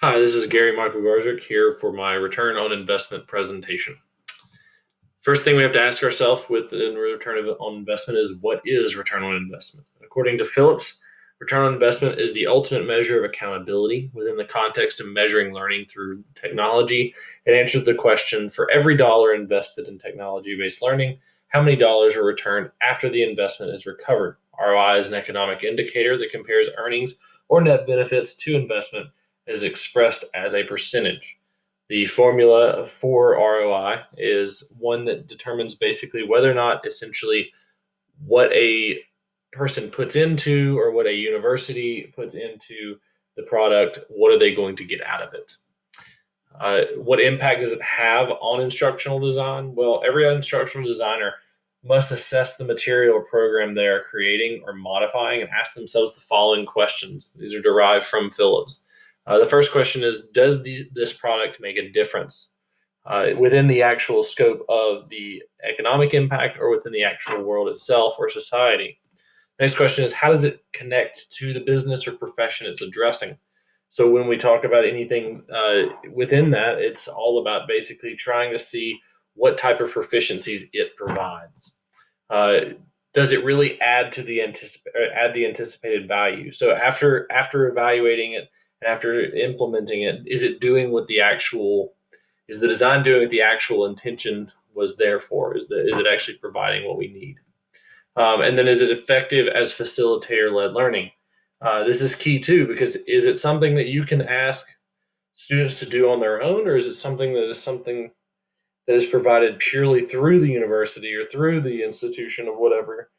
Hi, this is Gary Michael Garzarek here for my return on investment presentation. First thing we have to ask ourselves with on investment is what is return on investment? According to Phillips, return on investment is the ultimate measure of accountability within the context of measuring learning through technology. It answers the question for every dollar invested in technology based learning, how many dollars are returned after the investment is recovered? ROI is an economic indicator that compares earnings or net benefits to investment is expressed as a percentage. The formula for ROI is one that determines basically whether or not essentially what a person puts into or what a university puts into the product, what are they going to get out of it? What impact does it have on instructional design? Well, every instructional designer must assess the material or program they are creating or modifying and ask themselves the following questions. These are derived from Phillips. The first question is, does this product make a difference within the actual scope of the economic impact or within the actual world itself or society? Next question is, how does it connect to the business or profession it's addressing? So when we talk about anything within that, it's all about basically trying to see what type of proficiencies it provides. Uh, does it really add to the anticipated value? So after evaluating it and after implementing it, is the design doing what the actual intention was there for? Is it actually providing what we need? And then is it effective as facilitator-led learning? This is key too, because is it something that you can ask students to do on their own, or is it something that is provided purely through the university or through the institution of whatever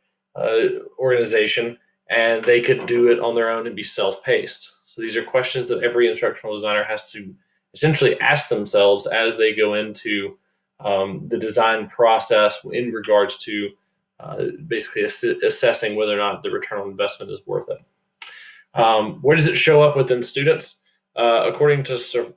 organization, and they could do it on their own and be self-paced? So these are questions that every instructional designer has to essentially ask themselves as they go into the design process in regards to basically assessing whether or not the return on investment is worth it. Where does it show up within students? According to Psacharopoulos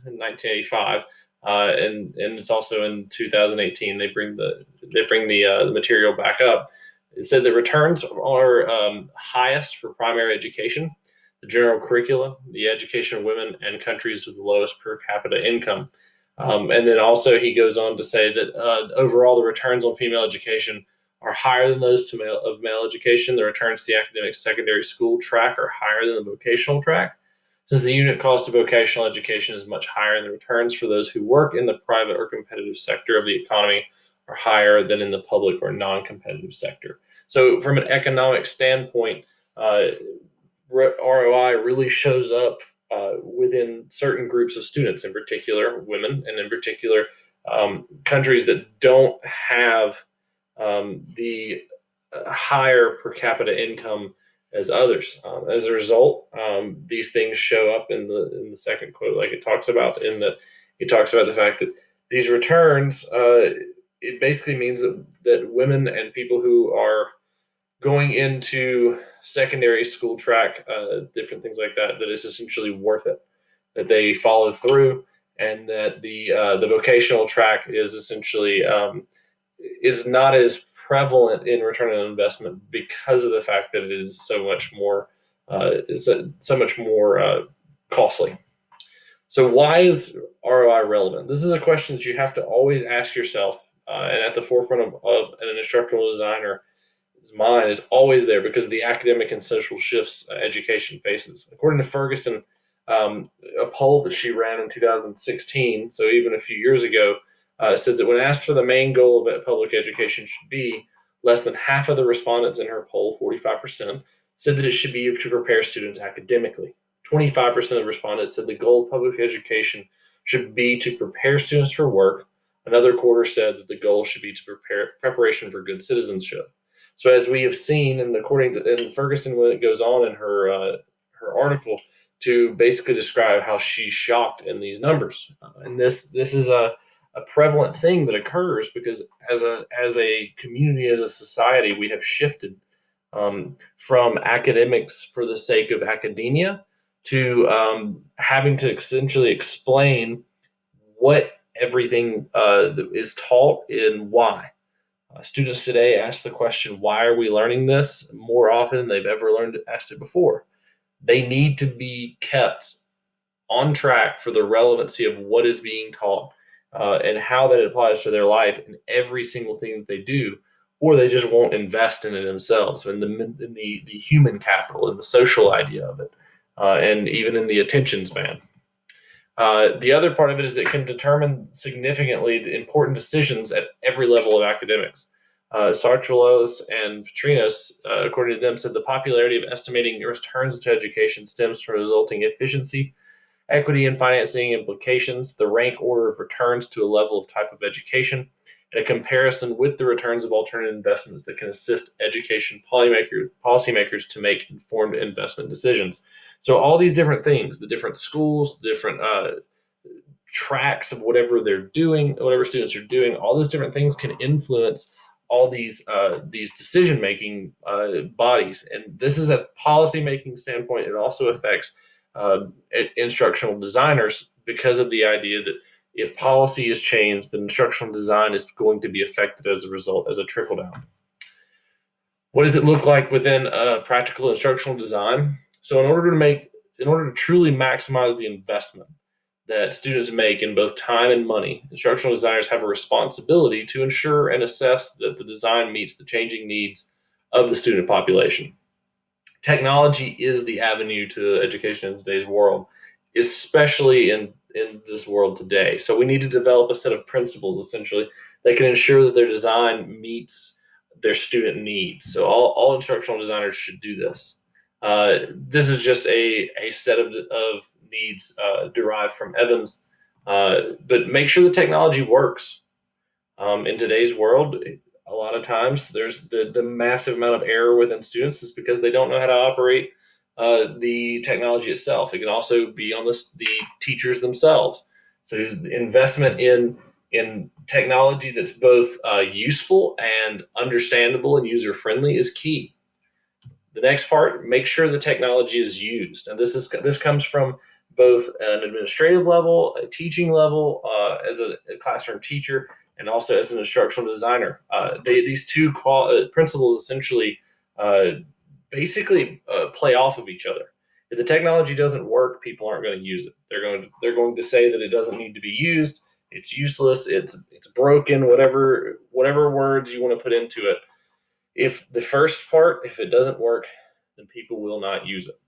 in 1985, and it's also in 2018, they bring the material back up. It said that returns are highest for primary education, the general curricula, the education of women, and countries with the lowest per capita income. And then also he goes on to say that overall the returns on female education are higher than those of male education. The returns to the academic secondary school track are higher than the vocational track, since the unit cost of vocational education is much higher, and the returns for those who work in the private or competitive sector of the economy are higher than in the public or non-competitive sector. So from an economic standpoint, ROI really shows up within certain groups of students, in particular women, and in particular countries that don't have the higher per capita income as others. As a result, these things show up in the second quote, like it talks about the fact that these returns. It basically means that women and people who are going into secondary school track, different things like that, that it's essentially worth it, that they follow through, and that the vocational track is essentially is not as prevalent in return on investment because of the fact that it is so much more costly. So why is ROI relevant? This is a question that you have to always ask yourself, and at the forefront of an instructional designer mind is always there because of the academic and social shifts education faces. According to Ferguson, a poll that she ran in 2016, so even a few years ago, says that when asked for the main goal of public education should be, less than half of the respondents in her poll, 45%, said that it should be to prepare students academically. 25% of respondents said the goal of public education should be to prepare students for work. Another quarter said that the goal should be to prepare preparation for good citizenship. So as we have seen, and according to Ferguson, when it goes on in her article to basically describe how she's shocked in these numbers, and this is a prevalent thing that occurs because as a community, as a society, we have shifted from academics for the sake of academia to having to essentially explain what everything is taught and why. Students today ask the question, why are we learning this, more often than they've ever asked it before. They need to be kept on track for the relevancy of what is being taught and how that applies to their life in every single thing that they do, or they just won't invest in it themselves, in the human capital, in the social idea of it, and even in the attention span. The other part of it is it can determine significantly the important decisions at every level of academics. Psacharopoulos and Patrinos, according to them, said the popularity of estimating returns to education stems from resulting efficiency, equity and financing implications, the rank order of returns to a level of type of education, and a comparison with the returns of alternative investments that can assist education policymakers to make informed investment decisions. So all these different things, the different schools, the different tracks of whatever they're doing, whatever students are doing, all those different things can influence all these decision making bodies. And this is a policy making standpoint. It also affects instructional designers because of the idea that if policy is changed, then instructional design is going to be affected as a result, as a trickle down. What does it look like within practical instructional design? So in order to truly maximize the investment that students make in both time and money, instructional designers have a responsibility to ensure and assess that the design meets the changing needs of the student population. Technology is the avenue to education in today's world, especially in this world today. So we need to develop a set of principles, essentially, that can ensure that their design meets their student needs. So all instructional designers should do this. This is just a set of needs derived from Evans, but make sure the technology works. In today's world, a lot of times there's the massive amount of error within students is because they don't know how to operate the technology itself. It can also be on the teachers themselves. So investment in technology that's both useful and understandable and user friendly is key. The next part, make sure the technology is used, and this comes from both an administrative level, a teaching level, as a classroom teacher, and also as an instructional designer. These two principles essentially basically play off of each other. If the technology doesn't work, people aren't going to use it. They're going to say that it doesn't need to be used. It's useless. It's broken. Whatever words you want to put into it. If the first part, if it doesn't work, then people will not use it.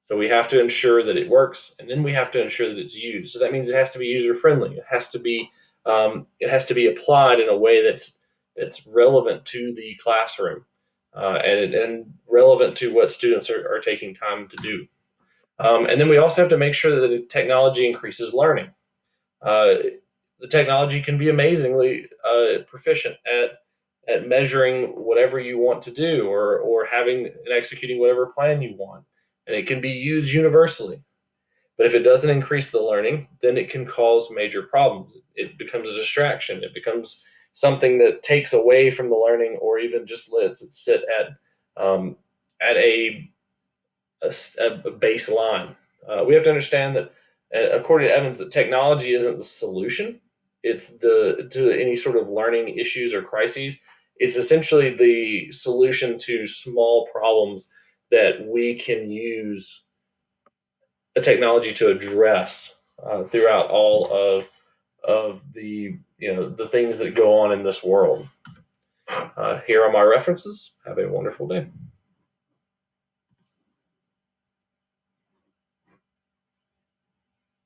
So we have to ensure that it works, and then we have to ensure that it's used. So that means it has to be user friendly. It has to be applied in a way that's relevant to the classroom, and relevant to what students are taking time to do. And then we also have to make sure that the technology increases learning. Uh, the technology can be amazingly proficient at measuring whatever you want to do, or having and executing whatever plan you want, and it can be used universally. But if it doesn't increase the learning, then it can cause major problems. It becomes a distraction. It becomes something that takes away from the learning, or even just lets it sit at a baseline. We have to understand that, according to Evans, that technology isn't the solution. It's to any sort of learning issues or crises. It's essentially the solution to small problems that we can use a technology to address throughout all of the things that go on in this world. Here are my references. Have a wonderful day.